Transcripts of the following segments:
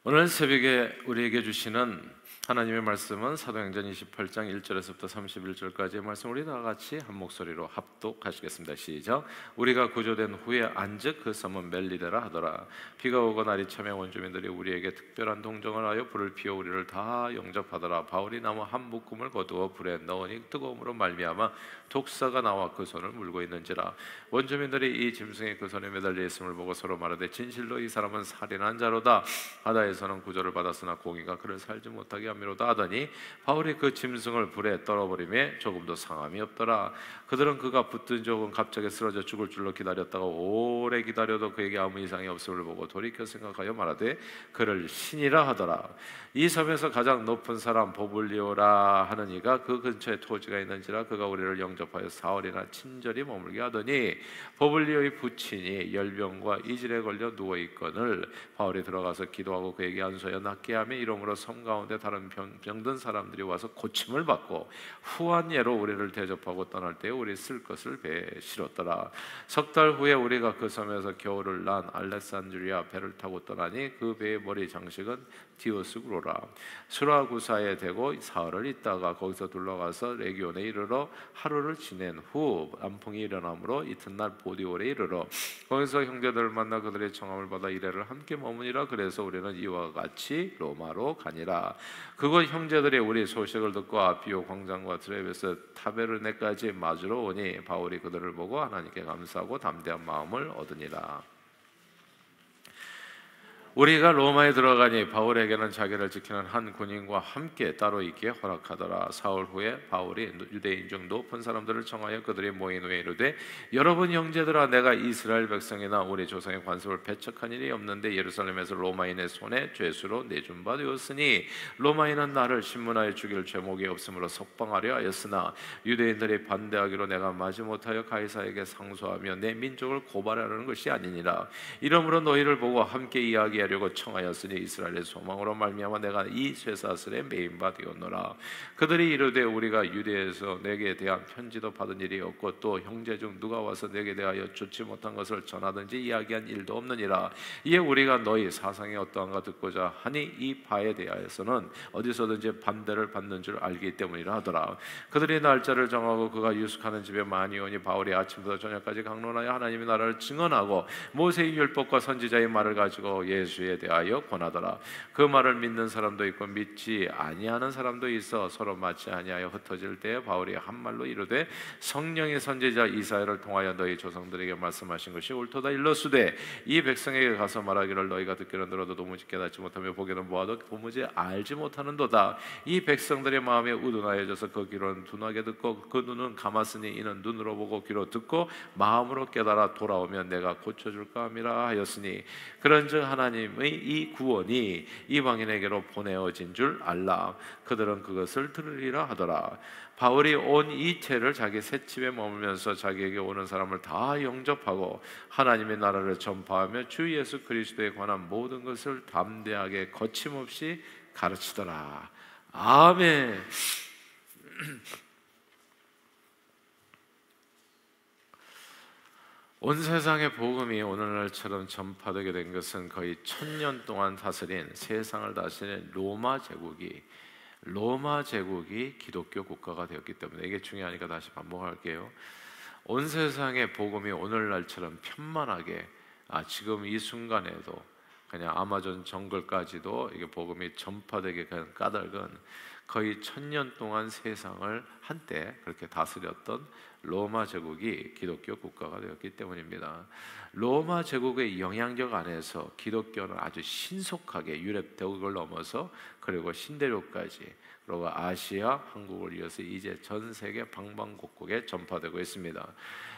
오늘 새벽에 우리에게 주시는 하나님의 말씀은 사도행전 28장 1절에서부터 31절까지의 말씀, 우리 다 같이 한 목소리로 합독하시겠습니다. 시작. 우리가 구조된 후에 안즉 그 섬은 멜리데라 하더라. 비가 오고 날이 차며 원주민들이 우리에게 특별한 동정을 하여 불을 피워 우리를 다 영접하더라. 바울이 나무 한 묶음을 거두어 불에 넣으니 뜨거움으로 말미암아 독사가 나와 그 손을 물고 있는지라. 원주민들이 이 짐승이 그 손에 매달려 있음을 보고 서로 말하되 진실로 이 사람은 살인한 자로다. 바다에서는 구조를 받았으나 공의가 그를 살지 못하게 함이로다 하더니 바울이 그 짐승을 불에 떨어버리매 조금도 상함이 없더라. 그들은 그가 붙든 적은 갑자기 쓰러져 죽을 줄로 기다렸다가 오래 기다려도 그에게 아무 이상이 없음을 보고 돌이켜 생각하여 말하되 그를 신이라 하더라. 이 섬에서 가장 높은 사람 보블리오라 하는 이가 그 근처에 토지가 있는지라 그가 우리를 영접하여 사흘이나 친절히 머물게 하더니 보블리오의 부친이 열병과 이질에 걸려 누워있거늘 바울이 들어가서 기도하고 그에게 안수하여 낫게 하며 이러므로 섬 가운데 다른 병든 사람들이 와서 고침을 받고 후한 예로 우리를 대접하고 떠날 때에 우리 쓸 것을 배에 실었더라. 석 달 후에 우리가 그 섬에서 겨울을 난 알렉산드리아 배를 타고 떠나니 그 배의 머리 장식은 디오스구로라. 수라구사에 대고 사흘을 있다가 거기서 둘러가서 레기온에 이르러 하루를 지낸 후 남풍이 일어나므로 이튿날 보디올에 이르러 거기서 형제들을 만나 그들의 청함을 받아 이래를 함께 머무니라. 그래서 우리는 이와 같이 로마로 가니라. 그곳 형제들이 우리 소식을 듣고 아피오 광장과 트레베스 타베르네까지 마주러 오니 바울이 그들을 보고 하나님께 감사하고 담대한 마음을 얻으니라. 우리가 로마에 들어가니 바울에게는 자기를 지키는 한 군인과 함께 따로 있기에 허락하더라. 사흘 후에 바울이 유대인 중 높은 사람들을 청하여 그들이 모인 후에 이르되 여러분 형제들아, 내가 이스라엘 백성이나 우리 조상의 관습을 배척한 일이 없는데 예루살렘에서 로마인의 손에 죄수로 내준 바 되었으니 로마인은 나를 신문하여 죽일 죄목이 없으므로 석방하려 하였으나 유대인들이 반대하기로 내가 마지못하여 가이사에게 상소하며 내 민족을 고발하려는 것이 아니니라. 이러므로 너희를 보고 함께 이야기하려고 청하였으니 이스라엘의 소망으로 말미암아 내가 이 쇠사슬에 매인 바 되었노라. 그들이 이르되 우리가 유대에서 내게 대한 편지도 받은 일이 없고 또 형제 중 누가 와서 내게 대하여 좋지 못한 것을 전하든지 이야기한 일도 없느니라. 이에 우리가 너희 사상이 어떠한가 듣고자 하니 이 바에 대하여서는 어디서든지 반대를 받는 줄 알기 때문이라 하더라. 그들이 날짜를 정하고 그가 유숙하는 집에 많이 오니 바울이 아침부터 저녁까지 강론하여 하나님의 나라를 증언하고 모세의 율법과 선지자의 말을 가지고 예수에 대하여 권하더라. 그 말을 믿는 사람도 있고 믿지 아니하는 사람도 있어 서로 맞지 아니하여 흩어질 때에 바울이 한 말로 이르되 성령의 선지자 이사야를 통하여 너희 조상들에게 말씀하신 것이 옳도다 일러수되 이 백성에게 가서 말하기를 너희가 듣기는 들어도 도무지 깨닫지 못하며 보기는 보아도 도무지 알지 못하는도다. 이 백성들의 마음에 우둔하여져서 그 귀로는 둔하게 듣고 그 눈은 감았으니 이는 눈으로 보고 귀로 듣고 마음으로 깨달아 돌아오면 내가 고쳐줄까 함이라 하였으니 그런즉 하나님의 이 구원이 이방인에게로 보내어진 줄 알라. 그들은 그것을 들으리라 하더라. 바울이 온 이태를 자기 셋집에 머물면서 자기에게 오는 사람을 다 영접하고 하나님의 나라를 전파하며 주 예수 그리스도에 관한 모든 것을 담대하게 거침없이 가르치더라. 아멘. 온 세상의 복음이 오늘날처럼 전파되게 된 것은 거의 1000년 동안 다스린, 세상을 다스린 로마 제국이 기독교 국가가 되었기 때문에 이게 중요하니까 다시 반복할게요. 온 세상의 복음이 오늘날처럼 편만하게 지금 이 순간에도 그냥 아마존 정글까지도 이게 복음이 전파되게 된 까닭은 거의 1000년 동안 세상을 한때 그렇게 다스렸던 로마 제국이 기독교 국가가 되었기 때문입니다. 로마 제국의 영향력 안에서 기독교는 아주 신속하게 유럽 대국을 넘어서 그리고 신대륙까지 그리고 아시아, 한국을 이어서 이제 전 세계 방방곡곡에 전파되고 있습니다.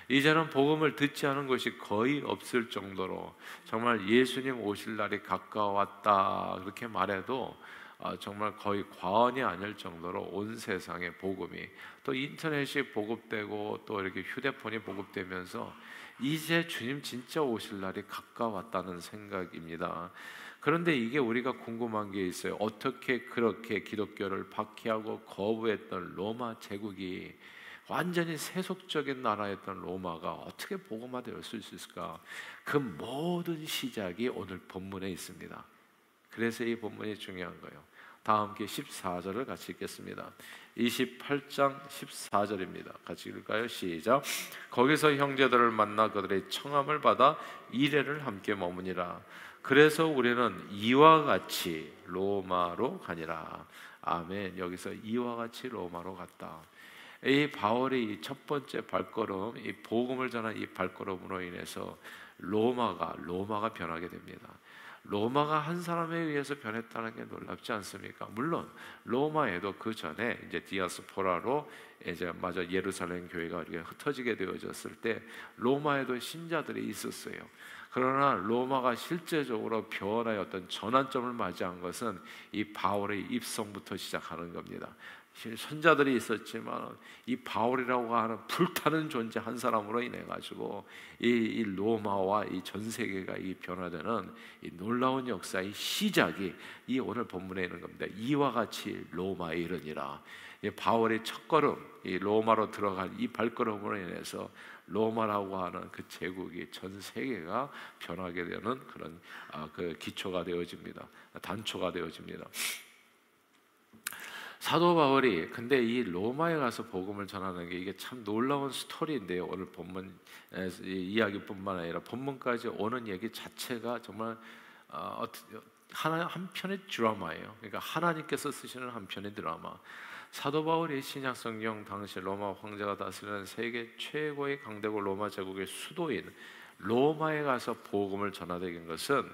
이제는 복음을 듣지 않은 것이 거의 없을 정도로 정말 예수님 오실 날이 가까웠다 그렇게 말해도 정말 거의 과언이 아닐 정도로 온 세상의 복음이, 또 인터넷이 보급되고 또 이렇게 휴대폰이 보급되면서 이제 주님 진짜 오실 날이 가까웠다는 생각입니다. 그런데 이게 우리가 궁금한 게 있어요. 어떻게 그렇게 기독교를 박해하고 거부했던 로마 제국이, 완전히 세속적인 나라였던 로마가 어떻게 복음화되어 수 있을까? 그 모든 시작이 오늘 본문에 있습니다. 그래서 이 본문이 중요한 거예요. 다 함께 14절을 같이 읽겠습니다. 28장 14절입니다. 같이 읽을까요? 시작. 거기서 형제들을 만나 그들의 청함을 받아 이레를 함께 머무니라. 그래서 우리는 이와 같이 로마로 가니라. 아멘. 여기서 이와 같이 로마로 갔다. 이 바울의 첫 번째 발걸음, 이 복음을 전한 이 발걸음으로 인해서 로마가 변하게 됩니다. 로마가 한 사람에 의해서 변했다는 게 놀랍지 않습니까? 물론 로마에도 그 전에 이제 디아스포라로 이제 마저 예루살렘 교회가 이렇게 흩어지게 되어졌을 때 로마에도 신자들이 있었어요. 그러나 로마가 실제적으로 변화의 어떤 전환점을 맞이한 것은 이 바울의 입성부터 시작하는 겁니다. 선자들이 있었지만 이 바울이라고 하는 불타는 존재 한 사람으로 인해 가지고 이 로마와 이 전 세계가 이 변화되는 이 놀라운 역사의 시작이 이 오늘 본문에 있는 겁니다. 이와 같이 로마에 이르니라. 이 바울의 첫걸음, 이 로마로 들어간 이 발걸음으로 인해서 로마라고 하는 그 제국이 전 세계가 변하게 되는 그런 그 기초가 되어집니다. 단초가 되어집니다. 사도 바울이 근데 이 로마에 가서 복음을 전하는 게 이게 참 놀라운 스토리인데요. 오늘 본문 이야기뿐만 아니라 본문까지 오는 얘기 자체가 정말 한 편의 드라마예요. 그러니까 하나님께서 쓰시는 한 편의 드라마. 사도 바울이 신약 성경 당시 로마 황제가 다스리는 세계 최고의 강대국 로마 제국의 수도인 로마에 가서 복음을 전하게 것은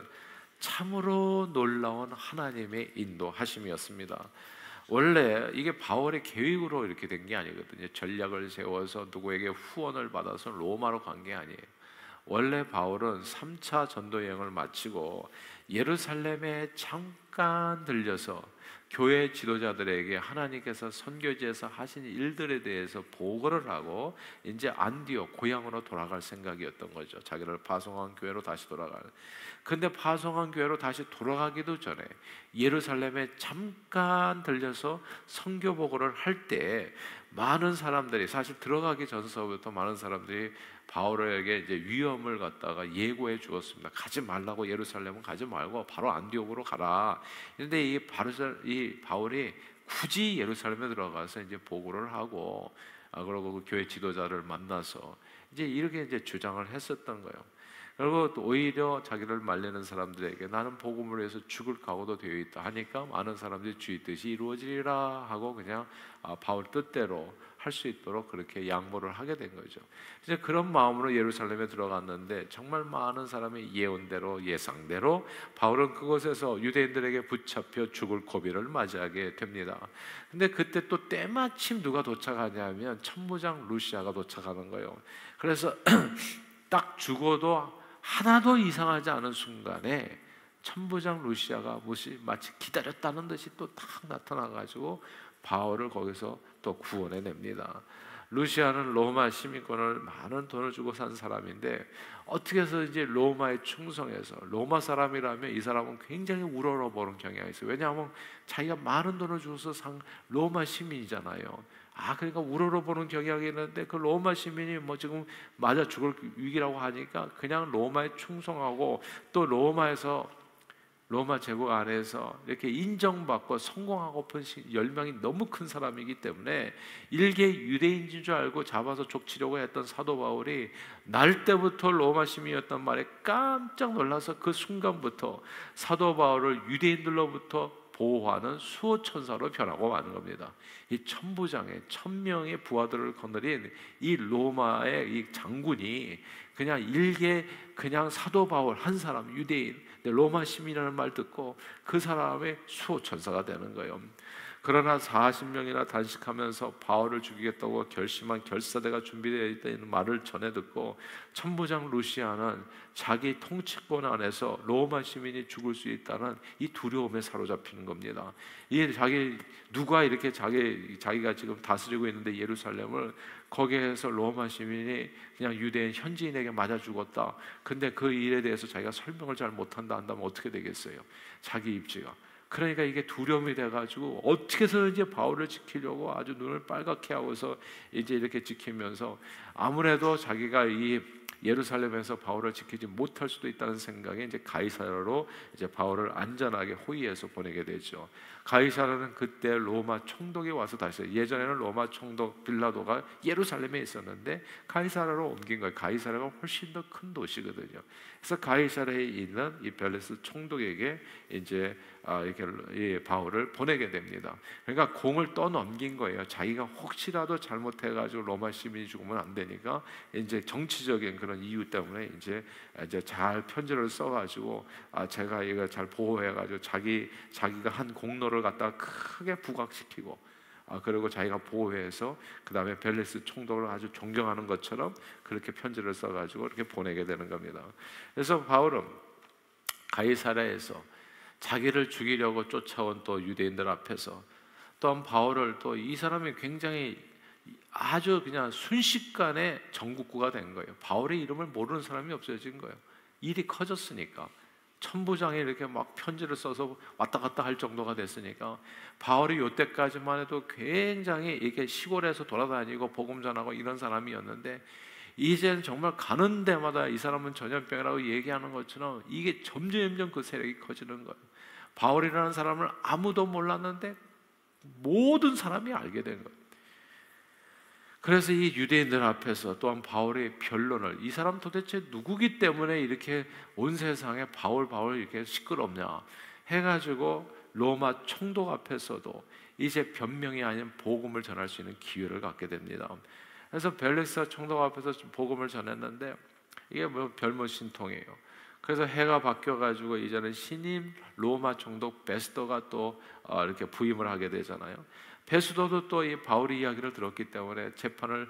참으로 놀라운 하나님의 인도하심이었습니다. 원래 이게 바울의 계획으로 이렇게 된 게 아니거든요. 전략을 세워서 누구에게 후원을 받아서 로마로 간 게 아니에요. 원래 바울은 3차 전도 여행을 마치고 예루살렘에 잠깐 들려서 교회 지도자들에게 하나님께서 선교지에서 하신 일들에 대해서 보고를 하고 이제 안디옥 고향으로 돌아갈 생각이었던 거죠. 자기를 파송한 교회로 다시 돌아가는. 근데 파송한 교회로 다시 돌아가기도 전에 예루살렘에 잠깐 들려서 선교 보고를 할 때 많은 사람들이 사실 들어가기 전서부터 많은 사람들이 바울에게 이제 위험을 갖다가 예고해 주었습니다. 가지 말라고, 예루살렘은 가지 말고 바로 안디옥으로 가라. 그런데 이 바울이 굳이 예루살렘에 들어가서 이제 보고를 하고 그리고 그 교회 지도자를 만나서 이제 이렇게 이제 주장을 했었던 거예요. 그리고 또 오히려 자기를 말리는 사람들에게 나는 복음을 위해서 죽을 각오도 되어 있다 하니까 많은 사람들이 주의 뜻이 이루어지리라 하고 그냥 바울 뜻대로 할 수 있도록 그렇게 양보를 하게 된 거죠. 이제 그런 마음으로 예루살렘에 들어갔는데 정말 많은 사람이 예언대로 예상대로 바울은 그곳에서 유대인들에게 붙잡혀 죽을 고비를 맞이하게 됩니다. 근데 그때 또 때마침 누가 도착하냐면 천부장 루시아가 도착하는 거예요. 그래서 딱 죽어도 하나도 이상하지 않은 순간에 천부장 루시아가 마치 기다렸다는 듯이 또 딱 나타나가지고 바울을 거기서 또 구원해 냅니다. 루시아는 로마 시민권을 많은 돈을 주고 산 사람인데 어떻게 해서 이제 로마에 충성해서 로마 사람이라면 이 사람은 굉장히 우러러보는 경향이 있어요. 왜냐하면 자기가 많은 돈을 주고서 산 로마 시민이잖아요. 그러니까 우러러보는 경향이 있는데 그 로마 시민이 뭐 지금 맞아 죽을 위기라고 하니까 그냥 로마에 충성하고 또 로마 제국 안에서 이렇게 인정받고 성공하고픈 열망이 너무 큰 사람이기 때문에 일개 유대인인 줄 알고 잡아서 족치려고 했던 사도 바울이 날 때부터 로마 시민이었단 말에 깜짝 놀라서 그 순간부터 사도 바울을 유대인들로부터 보호하는 수호천사로 변하고 마는 겁니다. 이 천부장의 1000명의 부하들을 거느린 이 로마의 이 장군이 그냥 일개 그냥 사도 바울 한 사람 유대인 로마 시민이라는 말 듣고 그 사람의 수호천사가 되는 거예요. 그러나 40명이나 단식하면서 바울을 죽이겠다고 결심한 결사대가 준비되어 있다는 말을 전해 듣고 천부장 루시아는 자기 통치권 안에서 로마 시민이 죽을 수 있다는 이 두려움에 사로잡히는 겁니다. 누가 이렇게 자기가 지금 다스리고 있는데 예루살렘을 거기에서 로마 시민이 그냥 유대인 현지인에게 맞아 죽었다. 근데 그 일에 대해서 자기가 설명을 잘 못한다 한다면 어떻게 되겠어요? 자기 입지가. 그러니까 이게 두려움이 돼가지고 어떻게 해서든지 바울을 지키려고 아주 눈을 빨갛게 하고서 이제 이렇게 지키면서 아무래도 자기가 이 예루살렘에서 바울을 지키지 못할 수도 있다는 생각에 이제 가이사라로 이제 바울을 안전하게 호위해서 보내게 되죠. 가이사라는 그때 로마 총독이 와서 다시, 예전에는 로마 총독 빌라도가 예루살렘에 있었는데 가이사라로 옮긴 거예요. 가이사라가 훨씬 더 큰 도시거든요. 그래서 가이사라에 있는 이 벨레스 총독에게 이제 이렇게 이 바울을 보내게 됩니다. 그러니까 공을 떠넘긴 거예요. 자기가 혹시라도 잘못해가지고 로마 시민이 죽으면 안 되니까 이제 정치적인 그런 이유 때문에 이제 잘 편지를 써가지고 제가 이거 잘 보호해가지고 자기가 한 공로를 갖다가 크게 부각시키고 그리고 자기가 보호해서 그 다음에 벨레스 총독을 아주 존경하는 것처럼 그렇게 편지를 써가지고 이렇게 보내게 되는 겁니다. 그래서 바울은 가이사랴에서 자기를 죽이려고 쫓아온 또 유대인들 앞에서 또한 바울을, 또 이 사람이 굉장히 아주 그냥 순식간에 전국구가 된 거예요. 바울의 이름을 모르는 사람이 없어진 거예요. 일이 커졌으니까. 천부장이 이렇게 막 편지를 써서 왔다 갔다 할 정도가 됐으니까 바울이 이때까지만 해도 굉장히 이렇게 시골에서 돌아다니고 복음 전하고 이런 사람이었는데 이제는 정말 가는 데마다 이 사람은 전염병이라고 얘기하는 것처럼 이게 점점 그 세력이 커지는 거예요. 바울이라는 사람을 아무도 몰랐는데 모든 사람이 알게 된 거예요. 그래서 이 유대인들 앞에서 또한 바울의 변론을, 이 사람 도대체 누구기 때문에 이렇게 온 세상에 바울 이렇게 시끄럽냐 해가지고 로마 총독 앞에서도 이제 변명이 아닌 복음을 전할 수 있는 기회를 갖게 됩니다. 그래서 벨릭스 총독 앞에서 복음을 전했는데 이게 뭐 별못 신통이에요. 그래서 해가 바뀌어가지고 이제는 신임 로마 총독 베스도가 또 이렇게 부임을 하게 되잖아요. 베스도도 또 이 바울의 이야기를 들었기 때문에 재판을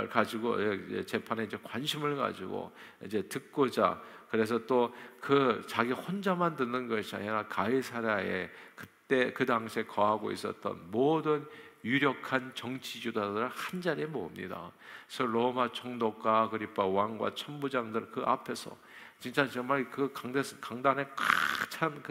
가지고 재판에 이제 관심을 가지고 이제 듣고자, 그래서 또 그 자기 혼자만 듣는 것이 아니라 가이사랴에 그때 그 당시에 거하고 있었던 모든 유력한 정치 지도자들을 한 자리에 모읍니다. 그래서 로마 총독과 그리파 왕과 천부장들 그 앞에서 진짜 정말 그 강단에 꽉 찬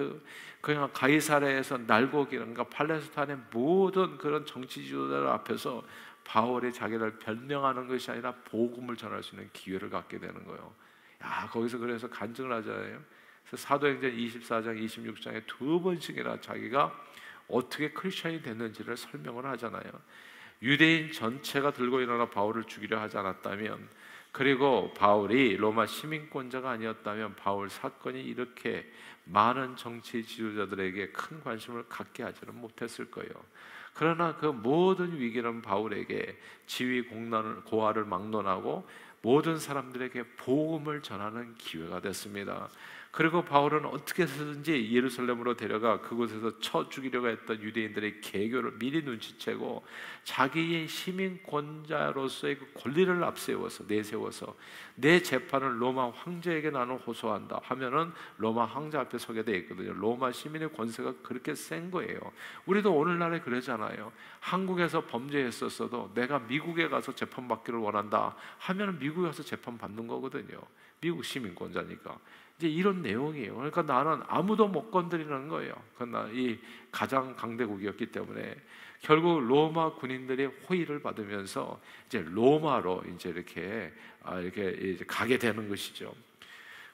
그냥 가이사랴에서 날고 기는가 팔레스타인의 모든 그런 정치 지도자들 앞에서 바울이 자기를 변명하는 것이 아니라 복음을 전할 수 있는 기회를 갖게 되는 거예요. 야, 거기서 그래서 간증을 하잖아요. 그래서 사도행전 24장, 26장에 두 번씩이나 자기가 어떻게 크리스천이 됐는지를 설명을 하잖아요. 유대인 전체가 들고 일어나 바울을 죽이려 하지 않았다면, 그리고 바울이 로마 시민권자가 아니었다면 바울 사건이 이렇게 많은 정치 지도자들에게 큰 관심을 갖게 하지는 못했을 거예요. 그러나 그 모든 위기는 바울에게 지위 고하를 막론하고 모든 사람들에게 복음을 전하는 기회가 됐습니다. 그리고 바울은 어떻게 해서든지 예루살렘으로 데려가 그곳에서 쳐 죽이려고 했던 유대인들의 계교를 미리 눈치채고 자기의 시민권자로서의 그 권리를 내세워서 내 재판을 로마 황제에게 나는 호소한다 하면은 로마 황제 앞에 서게 돼 있거든요. 로마 시민의 권세가 그렇게 센 거예요. 우리도 오늘날에 그러잖아요. 한국에서 범죄했었어도 내가 미국에 가서 재판받기를 원한다 하면은 미국에 가서 재판받는 거거든요. 미국 시민권자니까. 이제 이런 내용이에요. 그러니까 나는 아무도 못 건드리는 거예요. 그러나 이 가장 강대국이었기 때문에 결국 로마 군인들의 호의를 받으면서 이제 로마로 이제 이렇게 이제 가게 되는 것이죠.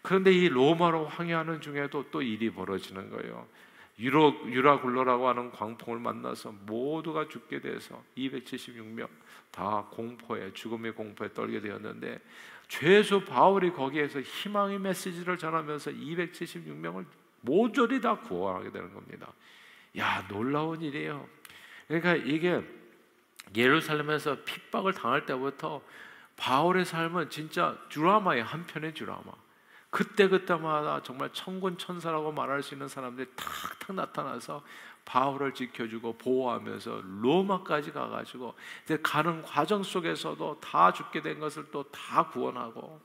그런데 이 로마로 항해하는 중에도 또 일이 벌어지는 거예요. 유라굴로라고 하는 광풍을 만나서 모두가 죽게 돼서 276명 다 죽음의 공포에 떨게 되었는데 죄수 바울이 거기에서 희망의 메시지를 전하면서 276명을 모조리 다 구원하게 되는 겁니다. 야, 놀라운 일이에요. 그러니까 이게 예루살렘에서 핍박을 당할 때부터 바울의 삶은 진짜 드라마의 한 편의 드라마. 그때마다 정말 천군 천사라고 말할 수 있는 사람들이 탁탁 나타나서 바울을 지켜주고 보호하면서 로마까지 가가지고 이제 가는 과정 속에서도 다 죽게 된 것을 또 다 구원하고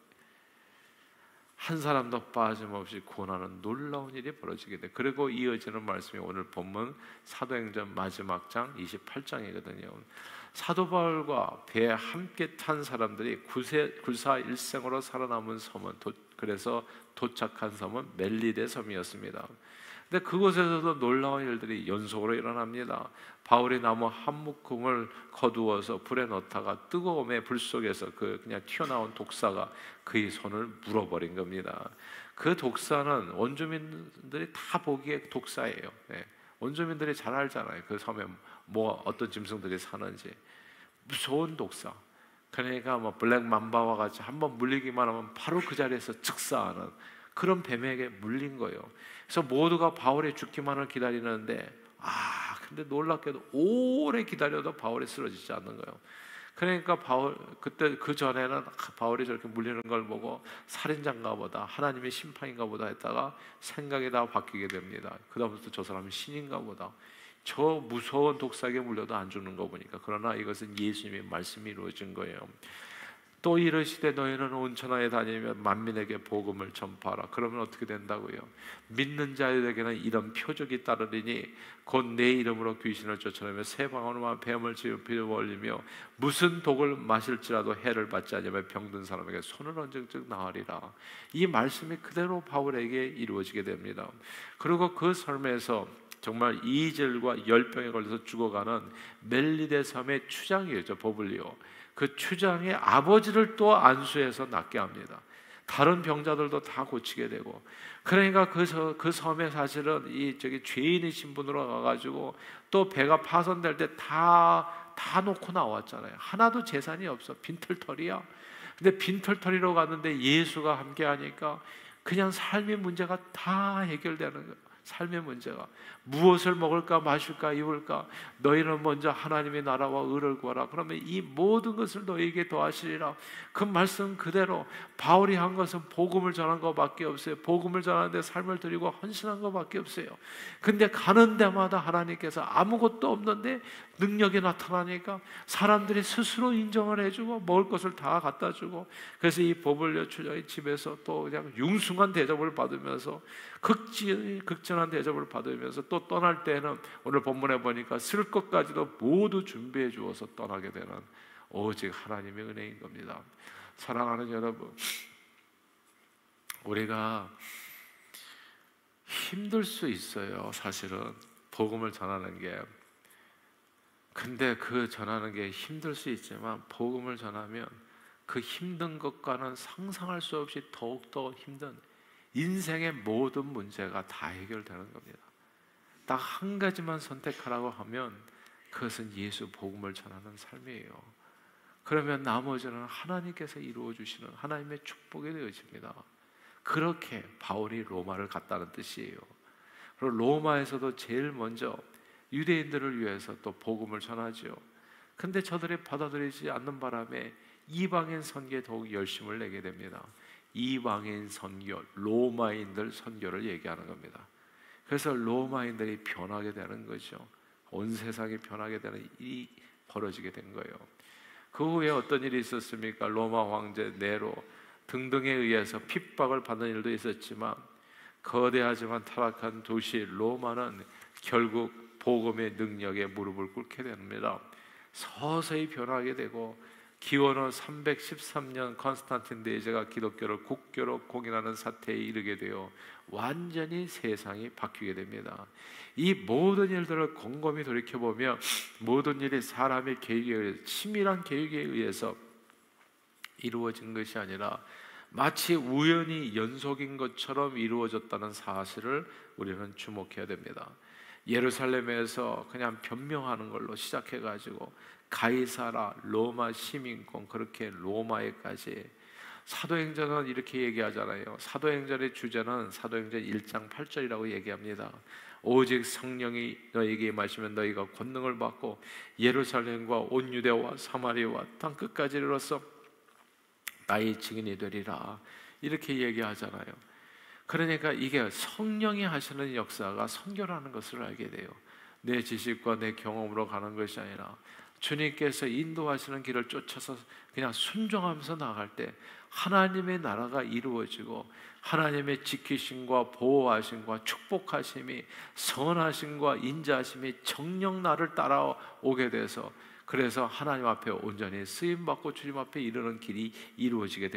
한 사람도 빠짐없이 구원하는 놀라운 일이 벌어지게 돼. 그리고 이어지는 말씀이 오늘 본문 사도행전 마지막 장 28장이거든요. 사도 바울과 배에 함께 탄 사람들이 굴사 일생으로 살아남은 섬은 그래서 도착한 섬은 멜리데 섬이었습니다. 근데 그곳에서도 놀라운 일들이 연속으로 일어납니다. 바울이 나무 한 묶음을 거두어서 불에 넣다가 뜨거움의 불 속에서 그냥 튀어나온 독사가 그의 손을 물어버린 겁니다. 그 독사는 원주민들이 다 보기에 독사예요. 네. 원주민들이 잘 알잖아요. 그 섬에 뭐 어떤 짐승들이 사는지. 무서운 독사. 그러니까 뭐 블랙 맘바와 같이 한번 물리기만 하면 바로 그 자리에서 즉사하는 그런 뱀에게 물린 거예요. 그래서 모두가 바울이 죽기만을 기다리는데 근데 놀랍게도 오래 기다려도 바울이 쓰러지지 않는 거예요. 그러니까 바울 그때 그 전에는 바울이 저렇게 물리는 걸 보고 살인자인가 보다, 하나님의 심판인가 보다 했다가 생각이 다 바뀌게 됩니다. 그다음부터 저 사람은 신인가 보다. 저 무서운 독사에게 물려도 안 죽는 거 보니까. 그러나 이것은 예수님의 말씀이 이루어진 거예요. 또 이르시되 너희는 온 천하에 다니며 만민에게 복음을 전파하라. 그러면 어떻게 된다고요? 믿는 자들에게는 이런 표적이 따르리니 곧 내 이름으로 귀신을 쫓아내며 새 방언으로 뱀을 지피려 올리며 무슨 독을 마실지라도 해를 받지 않으며 병든 사람에게 손을 얹은 즉 나으리라. 이 말씀이 그대로 바울에게 이루어지게 됩니다. 그리고 그 삶에서 정말 이질과 열병에 걸려서 죽어가는 멜리데 섬의 추장이었죠, 버블리오. 그 추장의 아버지를 또 안수해서 낫게 합니다. 다른 병자들도 다 고치게 되고. 그러니까 그 섬에 사실은 죄인의 신분으로 가가지고 또 배가 파손될 때 다 놓고 나왔잖아요. 하나도 재산이 없어. 빈털터리야. 근데 빈털터리로 갔는데 예수가 함께 하니까 그냥 삶의 문제가 다 해결되는 거예요. 삶의 문제가 무엇을 먹을까 마실까 입을까 너희는 먼저 하나님의 나라와 의를 구하라. 그러면 이 모든 것을 너희에게 더하시리라. 그 말씀 그대로 바울이 한 것은 복음을 전한 것밖에 없어요. 복음을 전하는데 삶을 드리고 헌신한 것밖에 없어요. 근데 가는 데마다 하나님께서 아무것도 없는데 능력이 나타나니까 사람들이 스스로 인정을 해주고 먹을 것을 다 갖다 주고, 그래서 이 버블리오 추장의 집에서 또 그냥 융숭한 대접을 받으면서 극진한 대접을 받으면서 또 떠날 때는 오늘 본문에 보니까 쓸 것까지도 모두 준비해 주어서 떠나게 되는 오직 하나님의 은혜인 겁니다. 사랑하는 여러분, 우리가 힘들 수 있어요. 사실은 복음을 전하는 게. 근데 그 전하는 게 힘들 수 있지만 복음을 전하면 그 힘든 것과는 상상할 수 없이 더욱더 힘든 인생의 모든 문제가 다 해결되는 겁니다. 딱 한 가지만 선택하라고 하면 그것은 예수 복음을 전하는 삶이에요. 그러면 나머지는 하나님께서 이루어 주시는 하나님의 축복이 되어집니다. 그렇게 바울이 로마를 갔다는 뜻이에요. 그리고 로마에서도 제일 먼저 유대인들을 위해서 또 복음을 전하죠. 근데 저들이 받아들이지 않는 바람에 이방인 선교에 더욱 열심을 내게 됩니다. 이방인 선교, 로마인들 선교를 얘기하는 겁니다. 그래서 로마인들이 변하게 되는 거죠. 온 세상이 변하게 되는 일이 벌어지게 된 거예요. 그 후에 어떤 일이 있었습니까? 로마 황제 네로 등등에 의해서 핍박을 받는 일도 있었지만 거대하지만 타락한 도시 로마는 결국 복음의 능력에 무릎을 꿇게 됩니다. 서서히 변하게 되고 기원후 313년 컨스탄틴 대제가 기독교를 국교로 공인하는 사태에 이르게 되어 완전히 세상이 바뀌게 됩니다. 이 모든 일들을 곰곰이 돌이켜보면 모든 일이 사람의 계획에 의해서, 치밀한 계획에 의해서 이루어진 것이 아니라 마치 우연히 연속인 것처럼 이루어졌다는 사실을 우리는 주목해야 됩니다. 예루살렘에서 그냥 변명하는 걸로 시작해가지고 가이사라, 로마 시민권, 그렇게 로마에까지. 사도행전은 이렇게 얘기하잖아요. 사도행전의 주제는 사도행전 1장 8절이라고 얘기합니다. 오직 성령이 너희에게 임하시면 너희가 권능을 받고 예루살렘과 온 유대와 사마리아와 땅 끝까지 이르러서 나의 증인이 되리라. 이렇게 얘기하잖아요. 그러니까 이게 성령이 하시는 역사가 선교라는 것을 알게 돼요. 내 지식과 내 경험으로 가는 것이 아니라 주님께서 인도하시는 길을 쫓아서 그냥 순종하면서 나갈 때 하나님의 나라가 이루어지고 하나님의 지키심과 보호하심과 축복하심이, 선하심과 인자하심이 정녕 나를 따라오게 돼서, 그래서 하나님 앞에 온전히 쓰임받고 주님 앞에 이르는 길이 이루어지게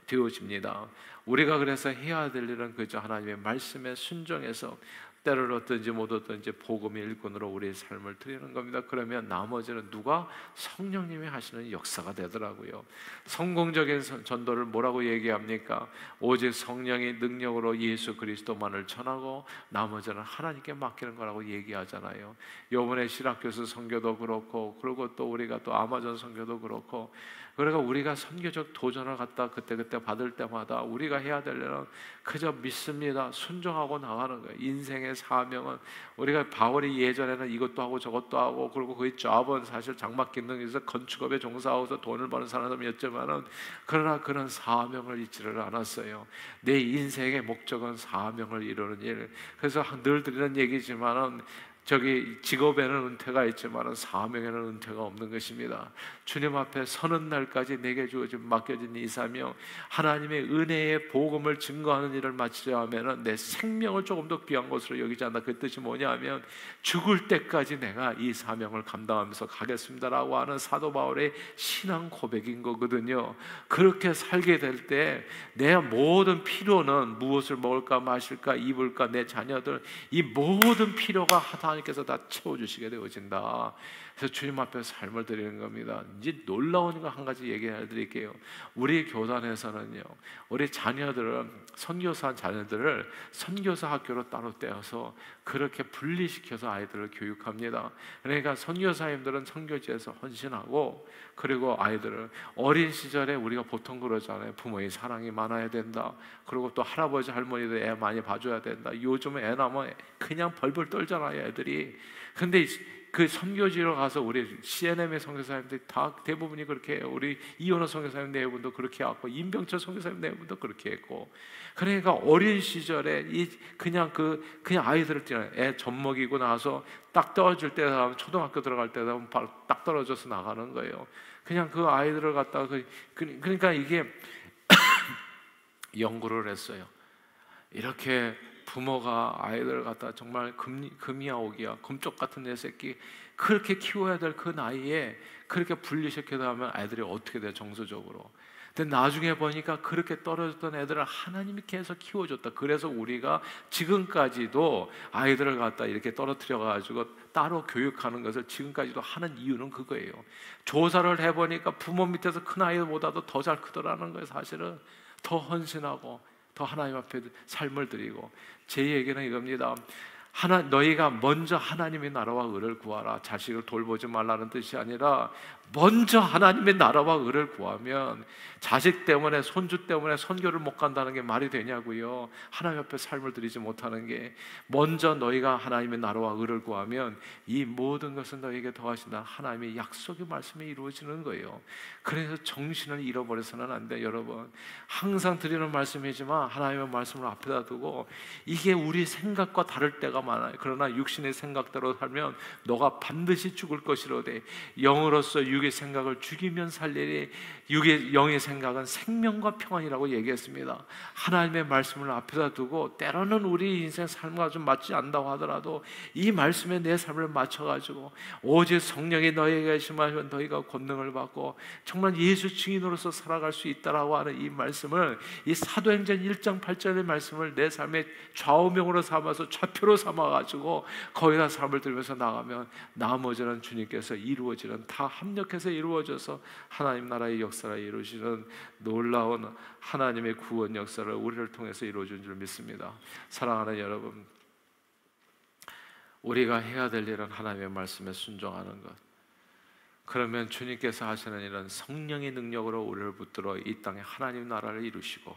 되어집니다. 우리가 그래서 해야 될 일은 그저 하나님의 말씀에 순종해서 때를 얻든지 못 얻든지 복음의 일꾼으로 우리의 삶을 드리는 겁니다. 그러면 나머지는 누가? 성령님이 하시는 역사가 되더라고요. 성공적인 전도를 뭐라고 얘기합니까? 오직 성령의 능력으로 예수 그리스도만을 전하고 나머지는 하나님께 맡기는 거라고 얘기하잖아요. 이번에 시락교수 선교도 그렇고, 그리고 또 우리가 또 아마존 선교도 그렇고, 그러니까 우리가 선교적 도전을 갖다 그때그때 받을 때마다 우리가 해야 될 일은 그저 믿습니다, 순종하고 나가는 거예요. 인생의 사명은, 우리가 바울이 예전에는 이것도 하고 저것도 하고, 그리고 그의 잡은 사실 장막 기능에서 건축업에 종사하고서 돈을 버는 사람이었지만은, 그러나 그런 사명을 잊지를 않았어요. 내 인생의 목적은 사명을 이루는 일. 그래서 늘 드리는 얘기지만은, 저기 직업에는 은퇴가 있지만 사명에는 은퇴가 없는 것입니다. 주님 앞에 서는 날까지 내게 주어진 맡겨진 이 사명, 하나님의 은혜의 복음을 증거하는 일을 마치려 하면은 내 생명을 조금 더 귀한 것으로 여기지 않나. 그 뜻이 뭐냐면 죽을 때까지 내가 이 사명을 감당하면서 가겠습니다라고 하는 사도 바울의 신앙 고백인 거거든요. 그렇게 살게 될 때 내 모든 필요는, 무엇을 먹을까 마실까 입을까 내 자녀들, 이 모든 필요가 하나님께서 다 채워주시게 되어진다. 그래서 주님 앞에 삶을 드리는 겁니다. 이제 놀라운 거 한 가지 얘기해 드릴게요. 우리 교단에서는요, 우리 자녀들은, 선교사 자녀들을 선교사 학교로 따로 떼어서 그렇게 분리시켜서 아이들을 교육합니다. 그러니까 선교사님들은 선교지에서 헌신하고, 그리고 아이들을 어린 시절에 우리가 보통 그러잖아요. 부모의 사랑이 많아야 된다. 그리고 또 할아버지 할머니도 애 많이 봐줘야 된다. 요즘에 애 낳으면 그냥 벌벌 떨잖아요, 애들이. 근데 그 선교지로 가서 우리 CNM의 선교사님들이 다 대부분이 그렇게 해요. 우리 이현호 선교사님 네 분도 그렇게 했고, 임병철 선교사님 네 분도 그렇게 했고. 그러니까 어린 시절에 그냥 아이들을 애 젖먹이고 나서 딱 떨어질 때, 초등학교 들어갈 때 되면 바로 딱 떨어져서 나가는 거예요. 그냥 그 아이들을 갖다가 그러니까 이게 연구를 했어요. 이렇게 부모가 아이들을 갖다 정말 금이야 오기야 금쪽 같은 내 새끼 그렇게 키워야 될 그 나이에 그렇게 분리시켜서 하면 아이들이 어떻게 돼요, 정서적으로. 근데 나중에 보니까 그렇게 떨어졌던 애들을 하나님이 계속 키워줬다. 그래서 우리가 지금까지도 아이들을 갖다 이렇게 떨어뜨려 가지고 따로 교육하는 것을 지금까지도 하는 이유는 그거예요. 조사를 해보니까 부모 밑에서 큰 아이들보다도 더 잘 크더라는 거예요. 사실은 더 헌신하고 더 하나님 앞에 삶을 드리고. 제 얘기는 이겁니다. 너희가 먼저 하나님의 나라와 의를 구하라. 자식을 돌보지 말라는 뜻이 아니라 먼저 하나님의 나라와 의를 구하면 자식 때문에, 손주 때문에 선교를 못 간다는 게 말이 되냐고요. 하나님 앞에 삶을 드리지 못하는 게. 먼저 너희가 하나님의 나라와 의를 구하면 이 모든 것은 너희에게 더하신다. 하나님의 약속의 말씀이 이루어지는 거예요. 그래서 정신을 잃어버려서는 안 돼요. 여러분, 항상 드리는 말씀이지만 하나님의 말씀을 앞에다 두고, 이게 우리 생각과 다를 때가 많아요. 그러나 육신의 생각대로 살면 너가 반드시 죽을 것이로되 영으로서 육의 생각을 죽이면 살리리. 영의 생각은 생명과 평안이라고 얘기했습니다. 하나님의 말씀을 앞에다 두고, 때로는 우리 인생 삶과 좀 맞지 않다고 하더라도 이 말씀에 내 삶을 맞춰가지고 오직 성령이 너희에게 계시면 너희가 권능을 받고 정말 예수 증인으로서 살아갈 수 있다라고 하는 이 말씀을, 이 사도행전 1장 8절의 말씀을 내 삶의 좌우명으로 삼아서 좌표로 삼아가지고 거기다 삶을 들면서 나가면 나머지는 주님께서 이루어지는, 다 합력해서 이루어져서 하나님 나라의 역사를 이루시는 놀라운 하나님의 구원 역사를 우리를 통해서 이루어준 줄 믿습니다. 사랑하는 여러분, 우리가 해야 될 일은 하나님의 말씀에 순종하는 것. 그러면 주님께서 하시는 일은 성령의 능력으로 우리를 붙들어 이 땅에 하나님 나라를 이루시고,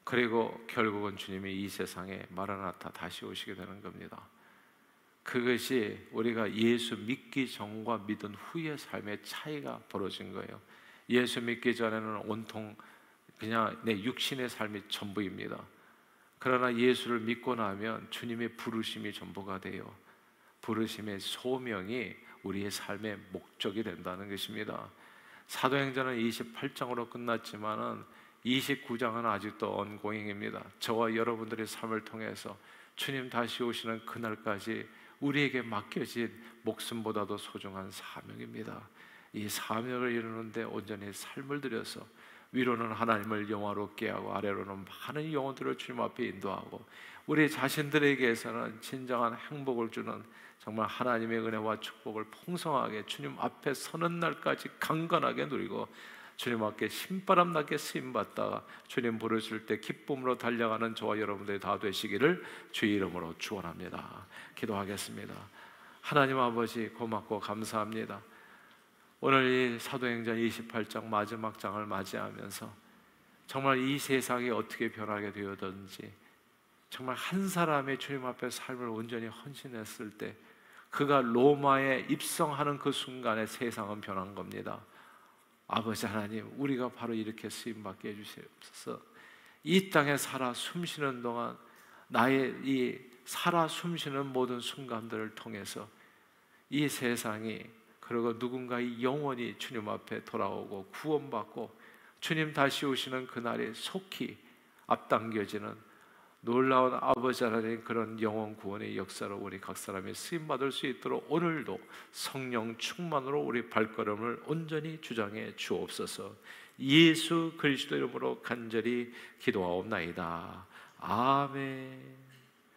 그리고 결국은 주님이 이 세상에 마라나타 다시 오시게 되는 겁니다. 그것이 우리가 예수 믿기 전과 믿은 후의 삶의 차이가 벌어진 거예요. 예수 믿기 전에는 온통 그냥 내 육신의 삶이 전부입니다. 그러나 예수를 믿고 나면 주님의 부르심이 전부가 돼요. 부르심의 소명이 우리의 삶의 목적이 된다는 것입니다. 사도행전은 28장으로 끝났지만은 29장은 아직도 ongoing입니다. 저와 여러분들의 삶을 통해서 주님 다시 오시는 그날까지 우리에게 맡겨진 목숨보다도 소중한 사명입니다. 이 사명을 이루는데 온전히 삶을 들여서 위로는 하나님을 영화롭게 하고 아래로는 많은 영혼들을 주님 앞에 인도하고 우리 자신들에게서는 진정한 행복을 주는 정말 하나님의 은혜와 축복을 풍성하게 주님 앞에 서는 날까지 강건하게 누리고 주님 앞에 신바람 나게 쓰임받다가 주님 부르실 때 기쁨으로 달려가는 저와 여러분들이 다 되시기를 주의 이름으로 축원합니다. 기도하겠습니다. 하나님 아버지 고맙고 감사합니다. 오늘 이 사도행전 28장 마지막 장을 맞이하면서 정말 이 세상이 어떻게 변하게 되었든지 정말 한 사람의 주님 앞에 삶을 온전히 헌신했을 때 그가 로마에 입성하는 그 순간에 세상은 변한 겁니다. 아버지 하나님, 우리가 바로 이렇게 쓰임받게 해주시옵소서. 이 땅에 살아 숨쉬는 동안 나의 이 살아 숨쉬는 모든 순간들을 통해서 이 세상이, 그리고 누군가의 영혼이 주님 앞에 돌아오고 구원받고 주님 다시 오시는 그날이 속히 앞당겨지는 놀라운 아버지 하나님 그런 영혼 구원의 역사로 우리 각 사람이 쓰임받을 수 있도록 오늘도 성령 충만으로 우리 발걸음을 온전히 주장해 주옵소서. 예수 그리스도 이름으로 간절히 기도하옵나이다. 아멘.